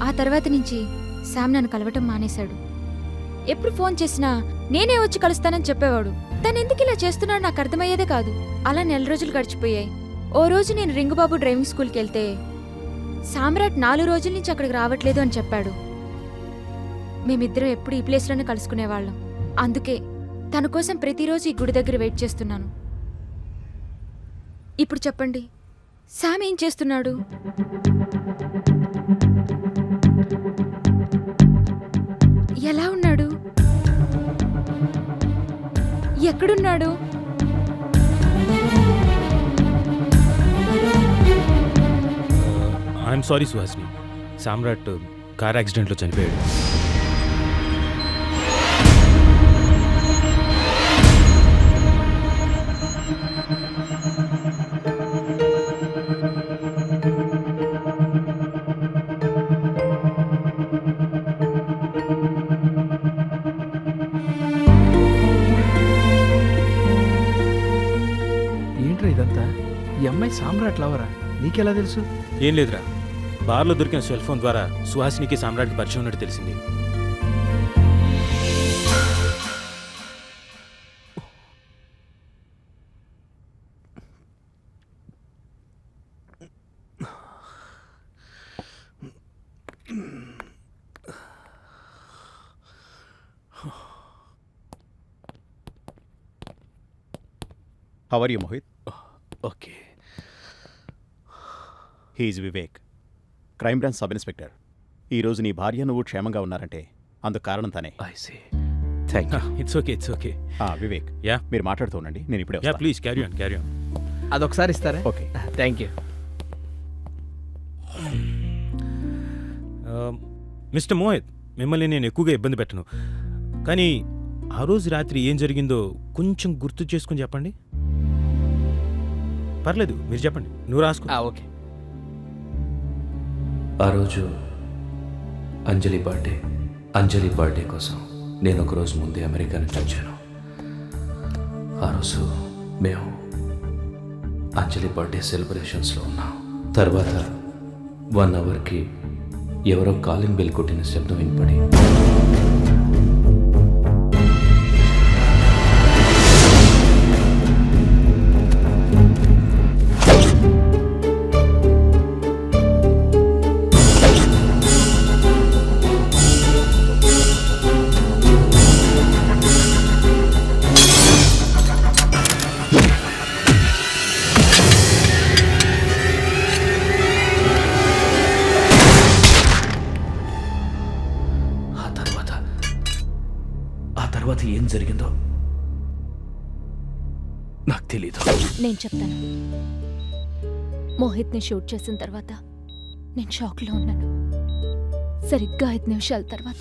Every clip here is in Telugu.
ఆ తర్వాత నుంచి శామ్ నన్ను కలవటం మానేశాడు. ఎప్పుడు ఫోన్ చేసినా నేనే వచ్చి కలుస్తానని చెప్పేవాడు. తనెందుకు ఇలా చేస్తున్నాడు నాకు అర్థమయ్యేదే కాదు. అలా 4 రోజులు గడిచిపోయాయి. ఓ రోజు నేను రింగుబాబు డ్రైవింగ్ స్కూల్కి వెళ్తే సామ్రాట్ 4 రోజుల నుంచి అక్కడికి రావట్లేదు అని చెప్పాడు. మేమిద్దరం ఎప్పుడు ఈ ప్లేస్లోనే కలుసుకునేవాళ్ళం. అందుకే తన కోసం ప్రతిరోజు ఈ గుడి దగ్గర వెయిట్ చేస్తున్నాను. ఇప్పుడు చెప్పండి, శామ్ ఏం చేస్తున్నాడు? ఎలా ఉన్నాడు? ఎక్కడున్నాడు? I'm sorry Suhasini, Samrat car యాక్సిడెంట్లో చనిపోయాడు. ఏంట్రా ఇదంతా? ఈ అమ్మాయి సామ్రాట్ లవరా? నీకెలా తెలుసు? ఏం లేదురా, బార్లో దొరికిన సెల్ ఫోన్ ద్వారా సుహాసినికి సామ్రాట్కి పరిచయం ఉన్నట్టు తెలిసింది. How are you, Mohit? Okay. He is Vivek, crime branch sub inspector. ఈరోజు నీ భార్య నువ్వు క్షేమంగా ఉన్నారంటే అందుకు కారణం తనే. I see. Thank you. It's okay, it's okay. Vivek, yeah మీరు మాట్లాడుతూ ఉండండి, నేను ఇప్పుడే యా వస్తాను. Please carry on, carry on. అదొకసారి ఇస్తారా? Okay. Thank you. Mister Mohit, మిమ్మల్ని నేను ఎక్కువగా ఇబ్బంది పెట్టను, కానీ ఆ రోజు రాత్రి ఏం జరిగిందో కొంచెం గుర్తు చేసుకుని చెప్పండి. పర్లేదు, మీరు చెప్పండి, నువ్వు రాసుకో. ఓకే. ఆ రోజు అంజలి బర్త్డే కోసం నేను ఒకరోజు ముందే అమెరికా నుంచి వచ్చాను. ఆ రోజు మేము అంజలి బర్త్డే సెలబ్రేషన్స్లో ఉన్నాం. తర్వాత 1 అవర్కి ఎవరో కాలింగ్ బెల్ కొట్టిన శబ్దం వినపడి తర్వాత ఏం జరిగిందో నాకు తెలీదు. నేను చెప్తాను. మోహిత్ని షూట్ చేసిన తర్వాత నేను షాక్లో ఉన్నాను. సరిగ్గా 5 నిమిషాల తర్వాత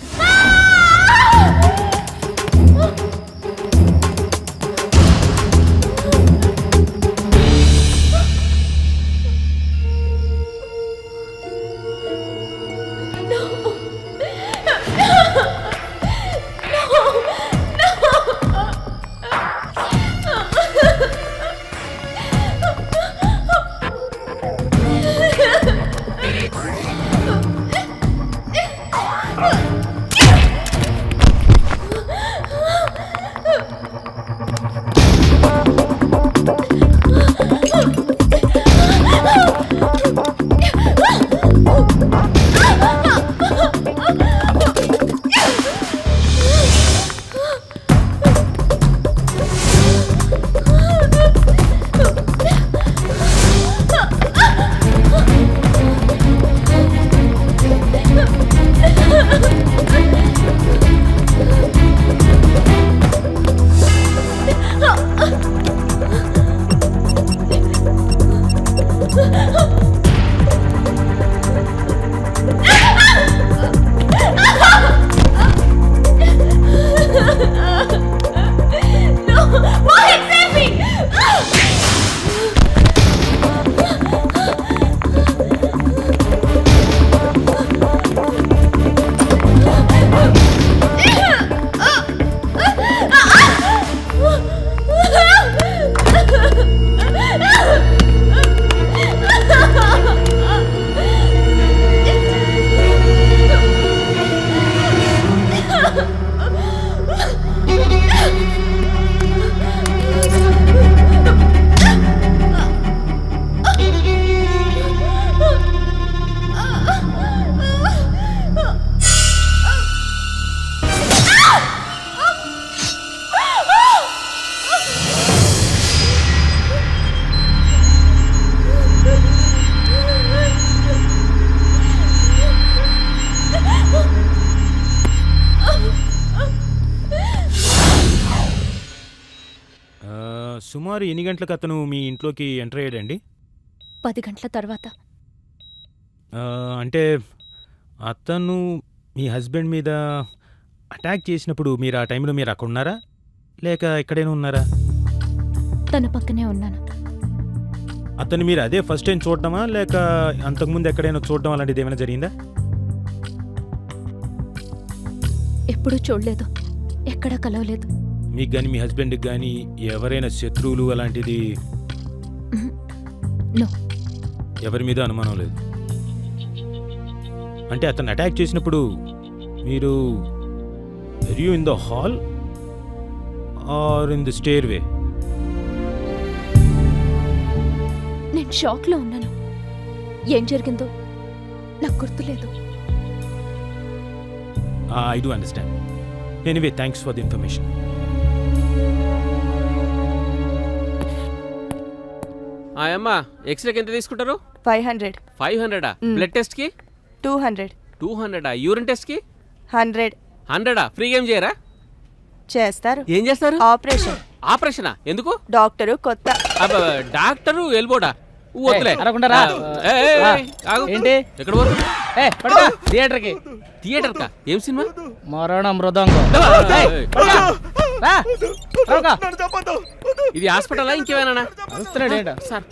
సుమారు ఎన్ని గంటలకు అతను మీ ఇంట్లోకి ఎంటర్ అయ్యాడండి? 10 గంటల తర్వాత. అంటే అతను మీ హస్బెండ్ మీద అటాక్ చేసినప్పుడు మీరు ఆ టైంలో మీరు అక్కడ ఉన్నారా లేక ఎక్కడైనా ఉన్నారా? తన పక్కనే ఉన్నాను. అతను మీరు అదే ఫస్ట్ టైం చూడడమా లేక అంతకుముందు ఎక్కడైనా చూడడం అలాంటిది ఏమైనా జరిగిందా? ఎప్పుడూ చూడలేదు, ఎక్కడా కలవలేదు. మీకు కానీ మీ హస్బెండ్కి కానీ ఎవరైనా శత్రువులు అలాంటిది నో. ఎవరి మీద అనుమానం లేదు. అంటే అతను అటాక్ చేసినప్పుడు మీరు you in the hall or in the stairway? నేను షాక్లో ఉన్నాను. ఏం జరిగిందో నాకు గుర్తులేదు. I do understand. Anyway thanks for the information. అమ్మా ఎక్స్రేకి ఎంత తీసుకుంటారు? 500. 500. బ్లడ్ టెస్ట్ కి 200. 200. యూరిన్ టెస్ట్ కి 100. 100. ఫ్రీ గేమ్ చేయరా? చేస్తారు. ఏం చేస్తారు? ఆపరేషన్. ఆపరేషనా? ఎందుకు? డాక్టరు కొత్త. డాక్టరు ఎల్బోడా వద్దులే. అరకుంటారా? ఏంటి? ఎక్కడ పోతుంది? థియేటర్ కి. థియేటర్ కా? ఏం సినిమా? మరణ మృదంగం. ఇది హాస్పిటలా ఇంకేమైనా? సార్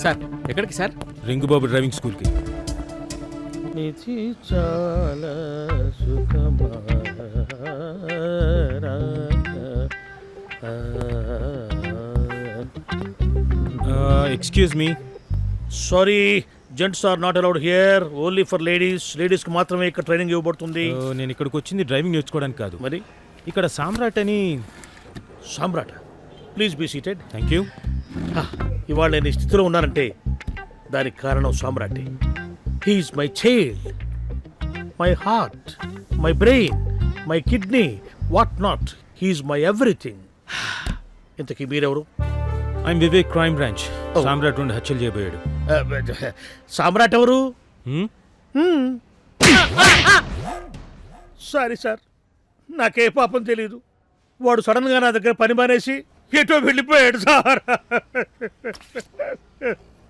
సార్ ఎక్కడికి సార్? రింగుబాబు డ్రైవింగ్ స్కూల్కి. Excuse me. Sorry, gents are not allowed here, only for ladies. లేడీస్కి మాత్రమే ఇక్కడ ట్రైనింగ్ ఇవ్వబడుతుంది. నేను ఇక్కడికి వచ్చింది డ్రైవింగ్ నేర్చుకోవడానికి కాదు. మరి ఇక్కడ సామ్రాట్ అని. Samrat, please be seated. Thank you. ఇవాళ నేను ఈ స్థితిలో ఉన్నానంటే దానికి కారణం Samrat. He's my child, my heart, my brain, my kidney, what not. He's my everything. ఇంతకీ మీరెవరు? I'm Vivek, crime branch. Samrat నుండి హత్యలు చేయబోయాడు. సామ్రాట్ ఎవరు? సారీ సార్, నాకే పాపం తెలీదు. వాడు సడన్గా నా దగ్గర పని మానేసి ఎటో వెళ్ళిపోయాడు సార్.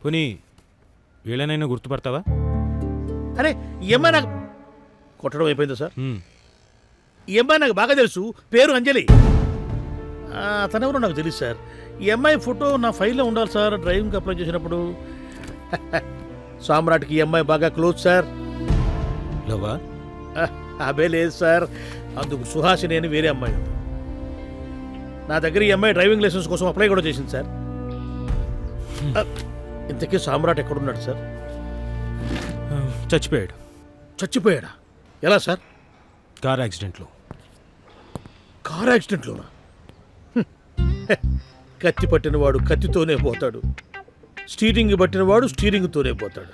పోనీ వీళ్ళనైనా గుర్తుపడతావా? అరే ఈ అమ్మాయి నాకు కొట్టడం అయిపోయిందా సార్? హ్మ్. ఈ అమ్మాయి నాకు బాగా తెలుసు, పేరు అంజలి. అతనెవరో నాకు తెలియదు సార్. ఈ అమ్మాయి ఫోటో నా ఫైల్లో ఉండాలి సార్, డ్రైవింగ్కి అప్లై చేసినప్పుడు. సామ్రాట్కి ఈ అమ్మాయి బాగా క్లోజ్ సార్. లవ్వా? అబే లేదు సార్, అందుకు సుహాసిని అని వేరే అమ్మాయి. నా దగ్గర ఈ అమ్మాయి డ్రైవింగ్ లైసెన్స్ కోసం అప్లై కూడా చేసింది సార్. ఇంతకీ సామ్రాట్ ఎక్కడున్నాడు సార్? చచ్చిపోయాడు. చచ్చిపోయాడా? ఎలా సార్? కార్ యాక్సిడెంట్లో. కార్ యాక్సిడెంట్లోనా? కత్తి పట్టినవాడు కత్తితోనే పోతాడు, స్టీరింగ్ పట్టినవాడు స్టీరింగ్తోనే పోతాడు.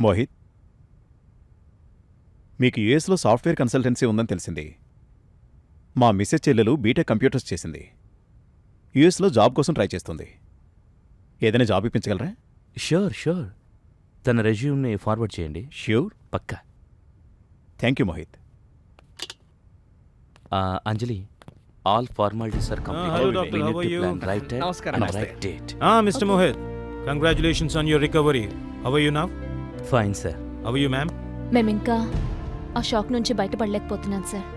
మోహిత్, మీకు యుఎస్లో సాఫ్ట్వేర్ కన్సల్టెన్సీ ఉందని తెలిసింది. మా మిస్సెస్ చెల్లెలు బీటెక్ కంప్యూటర్స్ చేసింది. యుఎస్లో జాబ్ కోసం ట్రై చేస్తుంది. ఏదైనా జాబ్ ఇప్పించగలరా? షూర్. తన రెజ్యూమ్ని ఫార్వర్డ్ చేయండి. ష్యూర్. పక్కా. Thank you Mohit. Anjali, all formalities are hello, doctor. How are you? నమస్కారం. Right date. Mr. Mohit, congratulations on your recovery. How are you now? Fine sir. How are you, ma'am? మేమింకా ఆ షాక్ నుంచి బయటపడలేకపోతున్నాం సార్.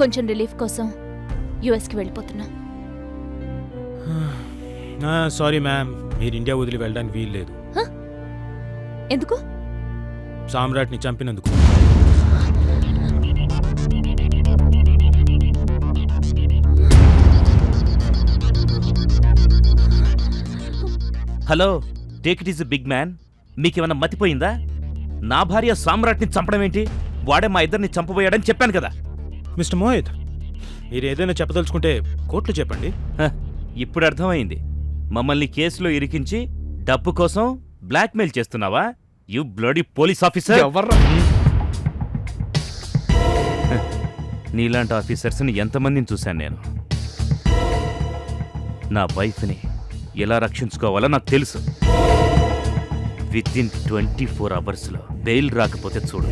కొంచెం రిలీఫ్ కోసం యుఎస్కి వెళ్ళిపోతున్నాం. సారీ మ్యామ్, మీరు ఇండియా వదిలి వెళ్ళడానికి వీలు లేదు. ఎందుకు? సామ్రాట్ని చంపినందుకు. Hello, take it easy big man. మీకేమైనా మతిపోయిందా? నా భార్య సామ్రాట్ని చంపడం ఏంటి? వాడే మా ఇద్దరిని చంపబోయాడని చెప్పాను కదా. మిస్టర్ మోహిత్, మీరు ఏదైనా చెప్పదలుచుకుంటే కోర్టులో చెప్పండి. ఇప్పుడు అర్థమైంది. మమ్మల్ని కేసులో ఇరికించి డబ్బు కోసం బ్లాక్మెయిల్ చేస్తున్నావా? You bloody police officer. ఎవర్రా? నీలాంటి ఆఫీసర్స్ని ఎంతమందిని చూశాను నేను. నా వైఫ్ని ఎలా రక్షించుకోవాలో నాకు తెలుసు. వితిన్ 24 అవర్స్లో బెయిల్ రాకపోతే చూడు.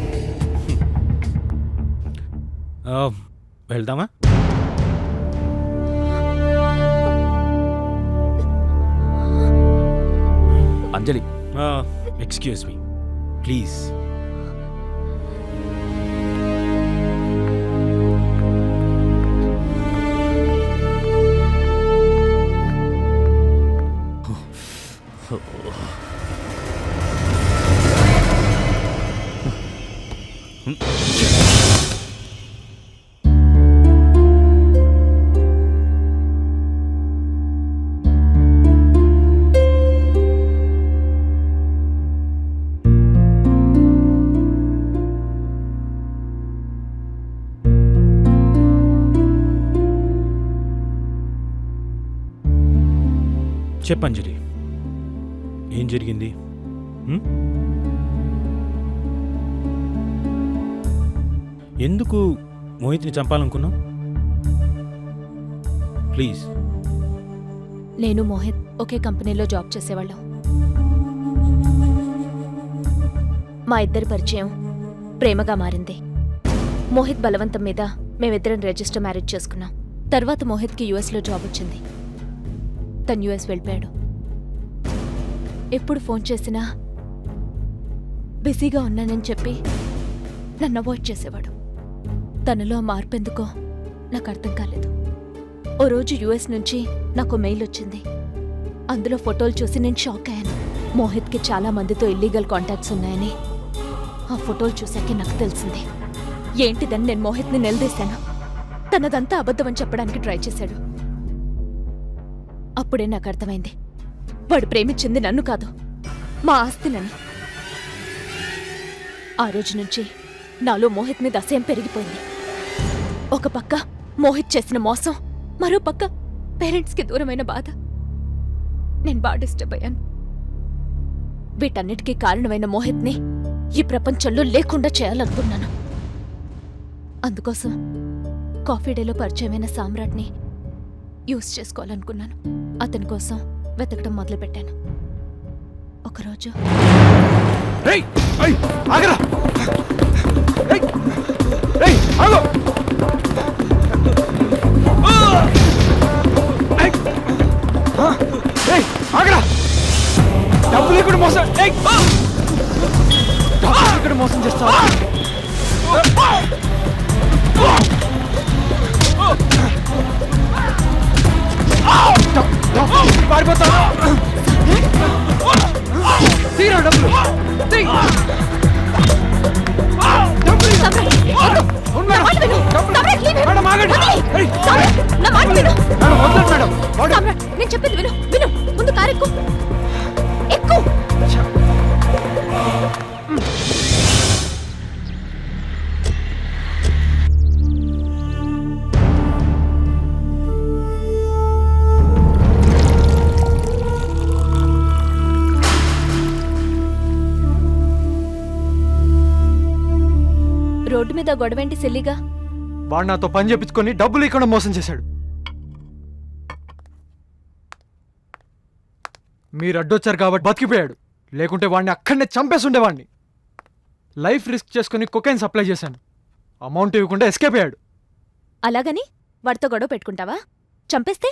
వెళ్దామా? అంజలి ఎక్స్క్యూజ్ మీ ప్లీజ్. చెప్పంజలి, ఏం జరిగింది? హ్మ్? ఎందుకు మోహిత్ని చంపాలనుకున్నావు? ప్లీజ్. నేను మోహిత్ ఒకే కంపెనీలో జాబ్ చేసేవాళ్ళం. మా ఇద్దరి పరిచయం ప్రేమగా మారింది. మోహిత్ బలవంతం మీద మేమిద్దరం రిజిస్టర్ మ్యారేజ్ చేసుకున్నాం. తర్వాత మోహిత్కి యుఎస్లో జాబ్ వచ్చింది. తను యుఎస్ వెళ్ళిపోయాడు. ఎప్పుడు ఫోన్ చేసినా బిజీగా ఉన్నానని చెప్పి నన్ను అవాయిడ్ చేసేవాడు. తనలో మార్పెందుకో నాకు అర్థం కాలేదు. ఓ రోజు యుఎస్ నుంచి నాకు మెయిల్ వచ్చింది. అందులో ఫోటోలు చూసి నేను షాక్ అయ్యాను. మోహిత్కి చాలా మందితో ఇల్లీగల్ కాంటాక్ట్స్ ఉన్నాయని ఆ ఫోటోలు చూశాకే నాకు తెలిసింది. ఏంటిదని నేను మోహిత్ని నిలదీశాను. తనదంతా అబద్ధమని చెప్పడానికి ట్రై చేశాడు. అప్పుడే నాకు అర్థమైంది, వాడు ప్రేమించింది నన్ను కాదు, మా ఆస్తినని. ఆ రోజు నుంచి నాలో మోహిత్ మీద అసహ్యం పెరిగిపోయింది. ఒక పక్క మోహిత్ చేసిన మోసం, మరో పక్క పేరెంట్స్కి దూరమైన బాధ. నేను బాగా డిస్టర్బ్ అయ్యాను. వీటన్నిటికీ కారణమైన మోహిత్ని ఈ ప్రపంచంలో లేకుండా చేయాలనుకున్నాను. అందుకోసం కాఫీ డేలో పరిచయమైన సామ్రాట్ని యూజ్ చేసుకోవాలనుకున్నాను. అతని కోసం వెతకడం మొదలుపెట్టాను. ఒకరోజు డబ్బులు ఇక్కడ మోసం, ఇక్కడ మోసం చేస్తావా? పారిపోతావా? తీరా డబ్బులు, నేను చెప్పేది విను విను. ముందు కారెక్కు ఎక్కు. రోడ్డు మీద గొడవేంటి సిల్లిగా? వాడు నాతో పని చేపించుకొని డబ్బులు ఇక్కడ మోసం చేశాడు. మీరు అడ్డొచ్చారు కాబట్టి బతికిపోయాడు, లేకుంటే వాడిని అక్కడనే చంపేసి ఉండేవాడిని. లైఫ్ రిస్క్ చేసుకుని కొకైన్ సప్లై చేశాను, అమౌంట్ ఇవ్వకుండా ఎస్కేప్ అయ్యాడు. అలాగని వాడితో గొడవ పెట్టుకుంటావా? చంపేస్తే?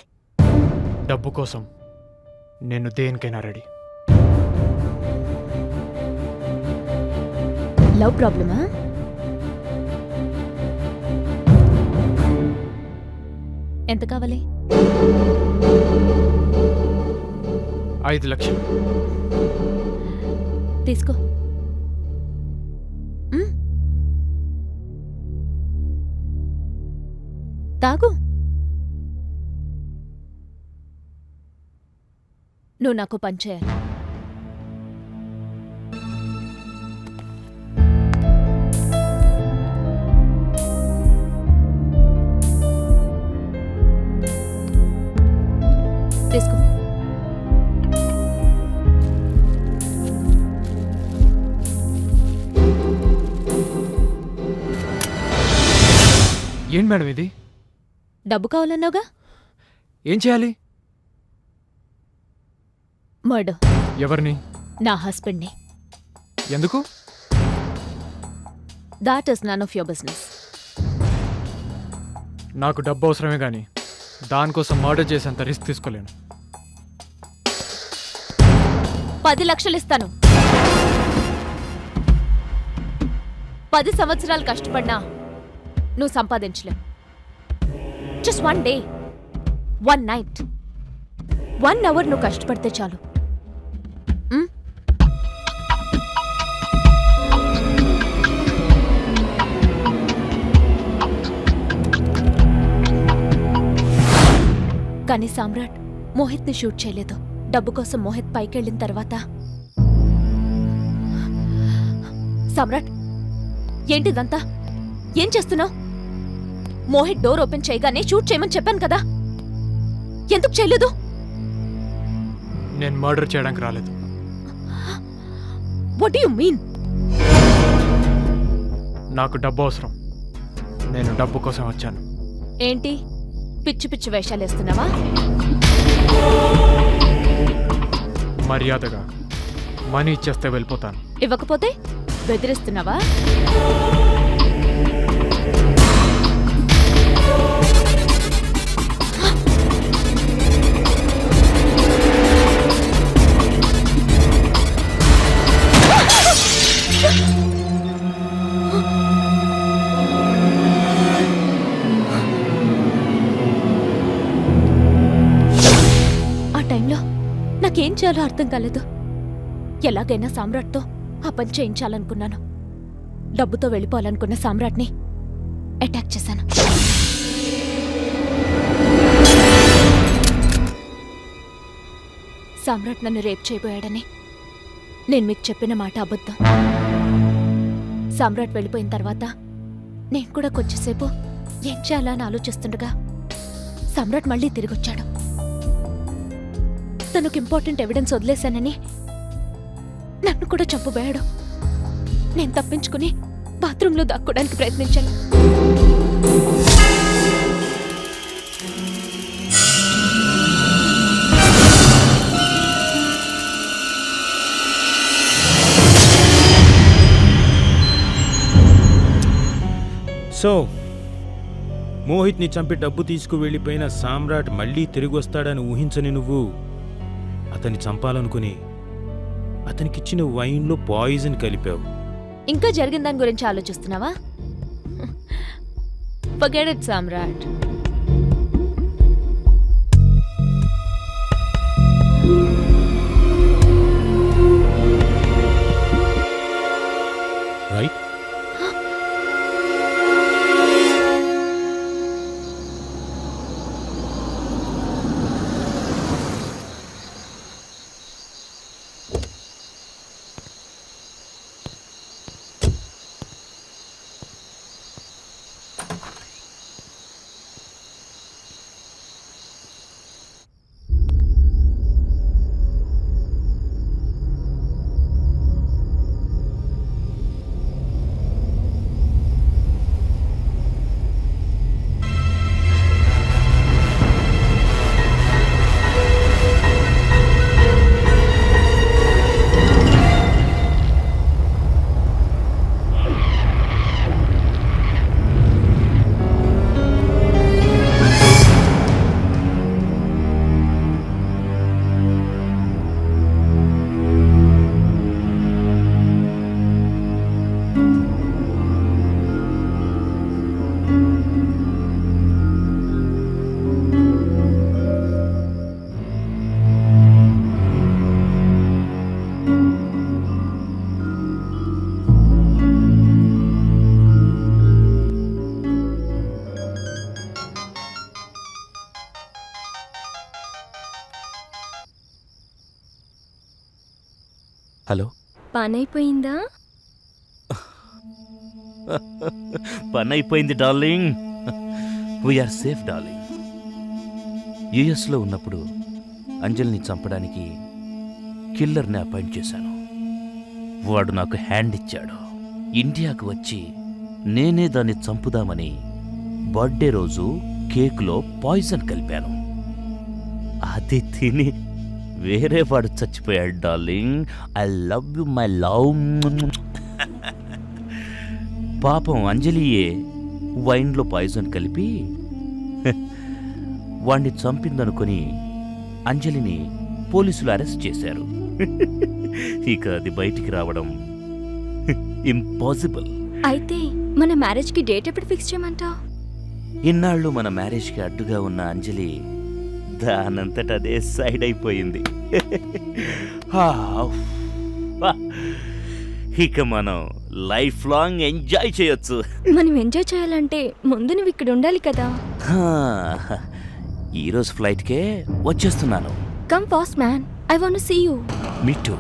డబ్బు కోసం నేను దేనికైనా రెడీ. లవ్ ప్రాబ్లమా? ఎంత కావాలి? 5 లక్షలు తీసుకో. తాగు. నువ్వు నాకు పని చేయాలి. తీసుకో. ఏంటి మేడం ఇది? డబ్బు కావాలన్నావుగా? ఏం చేయాలి? మర్డర్. ఎవరిని? నా హస్బెండ్ని. ఎందుకు? That is none of your business. నాకు డబ్బు అవసరమే కానీ దానికోసం మర్డర్ చేసేంత రిస్క్ తీసుకోలేను. 10 లక్షలు ఇస్తాను. 10 సంవత్సరాలు కష్టపడినా నువ్వు సంపాదించలేవు. జస్ట్ 1 డే, 1 నైట్, 1 అవర్ నువ్వు కష్టపడితే చాలు. మ్? కానీ సామ్రాట్ మోహిత్ని షూట్ చేయలేదు. డబ్బు కోసం మోహిత్ పైకెళ్ళిన తర్వాత సామ్రాట్ ఏంటిదంతా? ఏం చేస్తున్నావు? మోహిత్ డోర్ ఓపెన్ చేయగానే షూట్ చేయమని చెప్పాను కదా, ఎందుకు చేయలేదు? నేను మర్డర్ చేయడానికి రాలేదు. What you mean? నాకు డబ్బు అవసరం. నేను డబ్బు కోసం వచ్చాను. ఏంటి పిచ్చి పిచ్చి వేషాలు వేస్తున్నావా? మర్యాదగా మనీ ఇచ్చేస్తే వెళ్ళిపోతాను. ఇవ్వకపోతే బెదిరిస్తున్నావా? ఆ టైంలో నాకేం చేయాలో అర్థం కాలేదు. ఎలాగైనా సామ్రాట్తో ఆ పని చేయించాలనుకున్నాను. డబ్బుతో వెళ్ళిపోవాలనుకున్న సామ్రాట్ని అటాక్ చేశాను. సామ్రాట్ నన్ను రేప్ చేయబోయాడని నేను మీకు చెప్పిన మాట అబద్ధం. సామ్రాట్ వెళ్ళిపోయిన తర్వాత నేను కూడా కొంచెంసేపు ఏం చేయాలా అని ఆలోచిస్తుండగా సామ్రాట్ మళ్ళీ తిరిగొచ్చాడు. తనకు ఇంపార్టెంట్ ఎవిడెన్స్ వదిలేశానని నన్ను కూడా చంపబోయాడు. నేను తప్పించుకుని బాత్రూంలో దాక్కోడానికి ప్రయత్నించాను. సో మోహిత్ని చంపి డబ్బు తీసుకువెళ్ళిపోయిన సామ్రాట్ మళ్ళీ తిరిగి వస్తాడని ఊహించని నువ్వు అతన్ని చంపాలనుకుని అతనికిచ్చిన వైన్లో పాయిజన్ కలిపావు. ఇంకా జరిగిన దాని గురించి ఆలోచిస్తున్నావా? Forget it, Samrat. Right? Hello, పని అయిపోయిందా? పని అయిపోయింది డార్లింగ్. We are safe darling. యుఎస్లో ఉన్నప్పుడు అంజలిని చంపడానికి కిల్లర్ని అపాయింట్ చేశాను. వాడు నాకు హ్యాండ్ ఇచ్చాడు. ఇండియాకు వచ్చి నేనే దాన్ని చంపుదామని బర్త్డే రోజు కేకులో పాయిజన్ కలిపాను. అది తిని వేరే వాడు చచ్చిపోయాడు darling. I love you my love. పాపం అంజలియే వైన్లో పాయిజన్ కలిపి వాణ్ణి చంపిందనుకొని అంజలిని పోలీసులు అరెస్ట్ చేశారు. ఇక అది బయటికి రావడం ఇంపాసిబుల్. అయితే మన మ్యారేజ్కి డేట్ ఎప్పుడు ఫిక్స్ చేయమంటావు? ఇన్నాళ్ళు మన మ్యారేజ్కి అడ్డుగా ఉన్న అంజలి దానంతట అదే సైడ్ అయిపోయింది. ఇక మనం లైఫ్ లాంగ్ ఎంజాయ్ చేయొచ్చు. మనం ఎంజాయ్ చేయాలంటే ముందు నువ్వు ఇక్కడ ఉండాలి కదా. ఈరోజు ఫ్లైట్కే వచ్చేస్తున్నాను. Come fast man, I want to see you. Me too.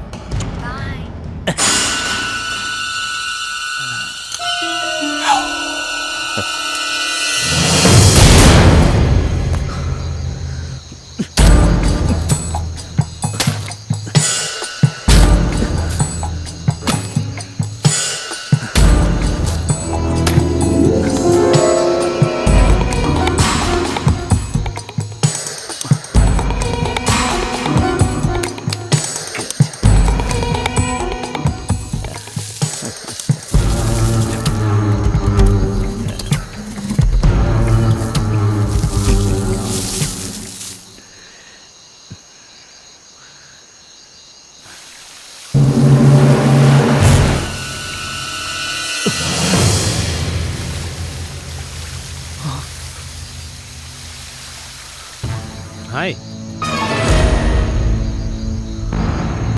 Hi